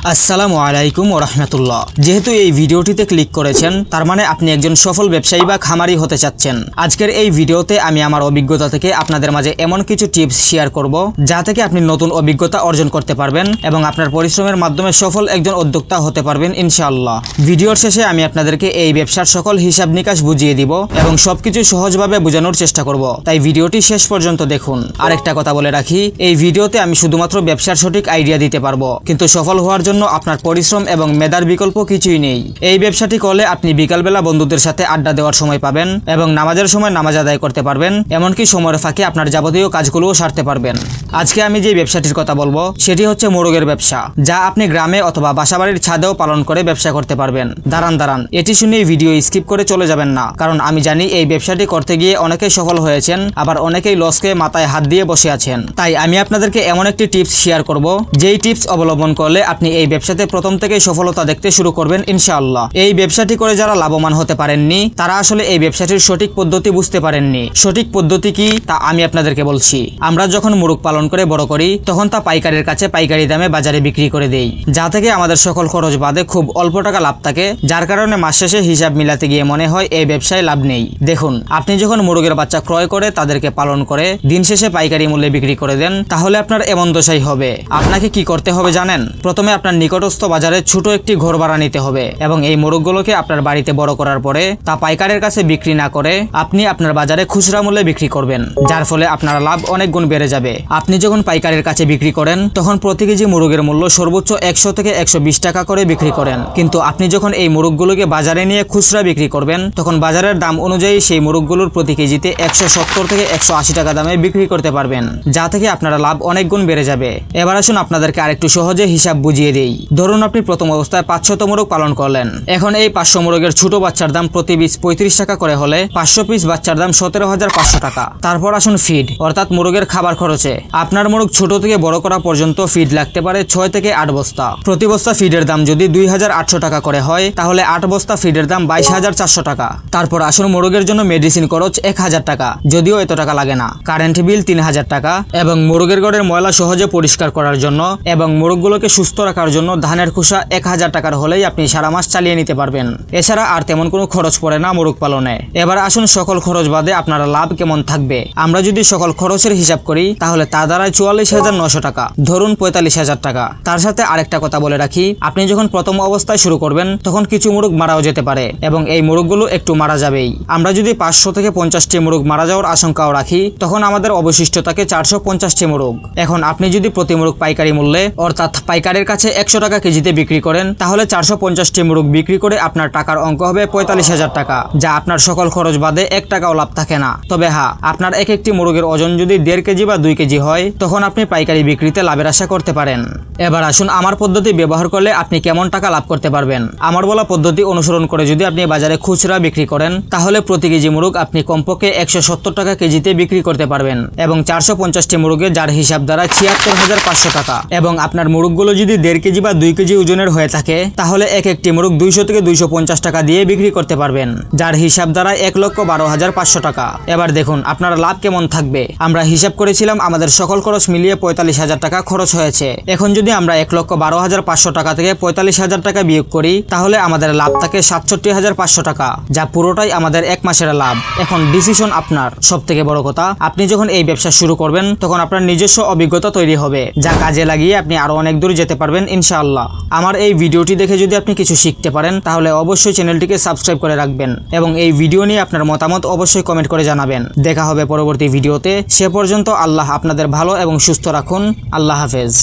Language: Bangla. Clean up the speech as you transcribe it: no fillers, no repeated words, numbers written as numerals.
আসসালামু আলাইকুম ওয়া রাহমাতুল্লাহ। যেহেতু এই ভিডিওটিতে ক্লিক করেছেন তার মানে আপনি একজন সফল ব্যবসায়ী বা খামারি হতে চাচ্ছেন। আজকের এই ভিডিওতে আমি আমার অভিজ্ঞতা থেকে আপনাদের মাঝে এমন কিছু টিপস শেয়ার করব যা থেকে আপনি নতুন অভিজ্ঞতা অর্জন করতে পারবেন এবং আপনার পরিশ্রমের মাধ্যমে সফল একজন উদ্যোক্তা হতে পারবেন ইনশাআল্লাহ। ভিডিওর শেষে আমি আপনাদেরকে এই ব্যবসার সকল হিসাব নিকাশ বুঝিয়ে দিব এবং সবকিছু সহজভাবে বোঝানোর চেষ্টা করব, তাই ভিডিওটি শেষ পর্যন্ত দেখুন। আরেকটা কথা বলে রাখি, এই ভিডিওতে আমি শুধুমাত্র ব্যবসার সঠিক আইডিয়া দিতে পারবো, কিন্তু সফল হওয়ার জন্য আপনার পরিশ্রম এবং মেধার বিকল্প কিছুই নেই। এই ব্যবসাটি করলে আপনি বিকালবেলা বন্ধুদের সাথে আড্ডা দেওয়ার সময় পাবেন এবং নামাজের সময় নামাজ আদায় করতে পারবেন, এমনকি সময়ের ফাঁকে আপনার যাবতীয় কাজগুলোও সারতে পারবেন। আজকে আমি যে ব্যবসাটির কথা বলবো সেটি হচ্ছে মোরগের ব্যবসা, যা আপনি গ্রামে অথবা বাসাবাড়ির ছাদেও পালন করে ব্যবসা করতে পারবেন। দাঁড়ান, এটি শুনে ভিডিও স্কিপ করে চলে যাবেন না, কারণ আমি জানি এই ব্যবসাটি করতে গিয়ে অনেকেই সফল হয়েছেন, আবার অনেকেই লসকে মাথায় হাত দিয়ে বসে আছেন। তাই আমি আপনাদেরকে এমন একটি টিপস শেয়ার করব, যেই টিপস অবলম্বন করলে আপনি এই ব্যবসাতে প্রথম থেকে সফলতা দেখতে শুরু করবেন ইনশাআল্লাহ। এই ব্যবসাটি করে যারা লাভবান হতে পারেননি তারা আসলে এই ব্যবসাটির সঠিক পদ্ধতি বুঝতে পারেননি। সঠিক পদ্ধতি কি তা আমি আপনাদেরকে বলছি। আমরা যখন মুরগ পালন করে বড় করি তখন তা পাইকারের কাছে পাইকারি দামে বাজারে বিক্রি করে দেই, যা থেকে আমাদের সকল খরচ বাদে খুব অল্প টাকা লাভ থাকে, যার কারণে মাস শেষে হিসাব মিলাতে গিয়ে মনে হয় এই ব্যবসায় লাভ নেই। দেখুন, আপনি যখন মুরগের বাচ্চা ক্রয় করে তাদেরকে পালন করে দিন শেষে পাইকারি মূল্যে বিক্রি করে দেন, তাহলে আপনার এমন দশাই হবে। আপনাকে কি করতে হবে জানেন? প্রথমে আপনার নিকটস্থ বাজারে ছোট একটি ঘর ভাড়া নিতে হবে এবং এই মোরগগুলোকে আপনার বাড়িতে বড় করার পরে তা পাইকারের কাছে বিক্রি না করে আপনি আপনার বাজারে খুচরা মূল্যে বিক্রি করবেন, যার ফলে আপনার লাভ অনেক গুণ বেড়ে যাবে। আপনি যখন পাইকারের কাছে বিক্রি করেন তখন প্রতি কেজি মুরগের মূল্য সর্বোচ্চ 100 থেকে 120 টাকা করে বিক্রি করেন, কিন্তু আপনি যখন এই মুরগগুলোকে বাজারে নিয়ে খুচরা বিক্রি করবেন তখন বাজারের দাম অনুযায়ী সেই মুরগগুলোর প্রতি কেজিতে 170 থেকে 180 টাকা দামে বিক্রি করতে পারবেন, যা থেকে আপনার লাভ অনেক গুণ বেড়ে যাবে। এবার আসুন আপনাদেরকে আরেকটু সহজে হিসাব বুঝিয়ে দেই। ধরুন আপনি প্রথম অবস্থায় 500 মুরগ পালন করলেন। এখন এই 500 মুরগের ছোট বাচ্চার দাম প্রতি পিস 35 টাকা করে হলে 500 পিস বাচ্চার দাম 17,500 টাকা। তারপর আসুন ফিড অর্থাৎ মুরগের খাবার খরচে। আপনার মুরগ ছোট থেকে বড় করা পর্যন্ত ফিড লাগতে পারে 6 থেকে 8 বস্তা। প্রতি বস্তা ফিডের দাম যদি 2,800 টাকা করে হয় তাহলে 8 বস্তা ফিডের দাম 22,400 টাকা। তারপর আসুন মুরগের জন্য মেডিসিন খরচ 1,000 টাকা, যদিও এত টাকা লাগে না। কারেন্ট বিল 3,000 টাকা এবং মুরগের ঘরের ময়লা সহজে পরিষ্কার করার জন্য এবং মুরগগুলোকে সুস্থ রাখার জন্য ধানের খোসা 1,000 টাকার হলেই আপনি সারা মাস চালিয়ে নিতে পারবেন। এছাড়া আর তেমন কোনো খরচ পড়ে না মুরগ পালনে। এবার আসুন সকল খরচ বাদে আপনার লাভ কেমন থাকবে। আমরা যদি সকল খরচের হিসাব করি তাহলে তা দাঁড়ায় 44,900 টাকা, ধরুন 45,000 টাকা। তার সাথে আরেকটা কথা বলে রাখি, আপনি যখন প্রথম অবস্থায় শুরু করবেন তখন কিছু মুরগ মারাও যেতে পারে এবং এই মুরগগুলো একটু মারা যাবেই। আমরা যদি 500 থেকে 50টি মুরগ মারা যাওয়ার আশঙ্কাও রাখি তখন আমাদের অবশিষ্ট থাকে 450টি মুরগ। এখন আপনি যদি প্রতি মুরগ পাইকারি মূল্যে অর্থাৎ পাইকারের কাছে 100 টাকা কেজিতে বিক্রি করেন তাহলে 450টি মুরগ বিক্রি করে আপনার টাকার অঙ্ক হবে 45,000 টাকা, যা আপনার সকল খরচ বাদে 1 টাকাও লাভ থাকে না। তবে হ্যাঁ, আপনার এক একটি মুরগের ওজন যদি 1.5 কেজি বা 2 কেজি হয় তখন আপনি পাইকারি বিক্রিতে লাভের আশা করতে পারেন। এবার আসুন আমার পদ্ধতি ব্যবহার করলে আপনি কেমন টাকা লাভ করতে পারবেন। আমার বলা পদ্ধতি অনুসরণ করে যদি আপনি বাজারে খুচরা বিক্রি করেন তাহলে প্রতি কেজি মুরগ আপনি কমপক্ষে 170 টাকা কেজিতে বিক্রি করতে পারবেন এবং 450টি মুরগে যার হিসাব দ্বারা 76,500 টাকা। এবং আপনার মুরগগুলো যদি 1.5 কেজি বা 2 কেজি ওজনের হয়ে থাকে তাহলে এক একটি মুরগ 200 থেকে 250 টাকা দিয়ে বিক্রি করতে পারবেন, যার হিসাব দ্বারা 1,12,500 টাকা। এবার দেখুন আপনার লাভ কেমন থাকবে। আমরা হিসাব করেছিলাম আমাদের সকল খরচ মিলিয়ে 45,000 টাকা খরচ হয়েছে। এখন যদি আমরা 1,12,500 টাকা থেকে 45,000 টাকা বিয়োগ করি তাহলে আমাদের লাভ থাকে 67,500 টাকা, যা পুরোটাই আমাদের এক মাসের লাভ। এখন ডিসিশন আপনার। সব থেকে বড় কথা, আপনি যখন এই ব্যবসা শুরু করবেন তখন আপনার নিজস্ব অভিজ্ঞতা তৈরি হবে, যা কাজে লাগিয়ে আপনি আরো অনেক দূর যেতে পারবেন ইনশাআল্লাহ। আমার এই ভিডিওটি দেখে যদি আপনি কিছু শিখতে পারেন তাহলে অবশ্যই চ্যানেলটিকে সাবস্ক্রাইব করে রাখবেন এবং এই ভিডিও নিয়ে আপনার মতামত অবশ্যই কমেন্ট করে জানাবেন। দেখা হবে পরবর্তী ভিডিওতে। সে পর্যন্ত আল্লাহ আপনাদের ভালো এবং সুস্থ রাখুন। আল্লাহ হাফেজ।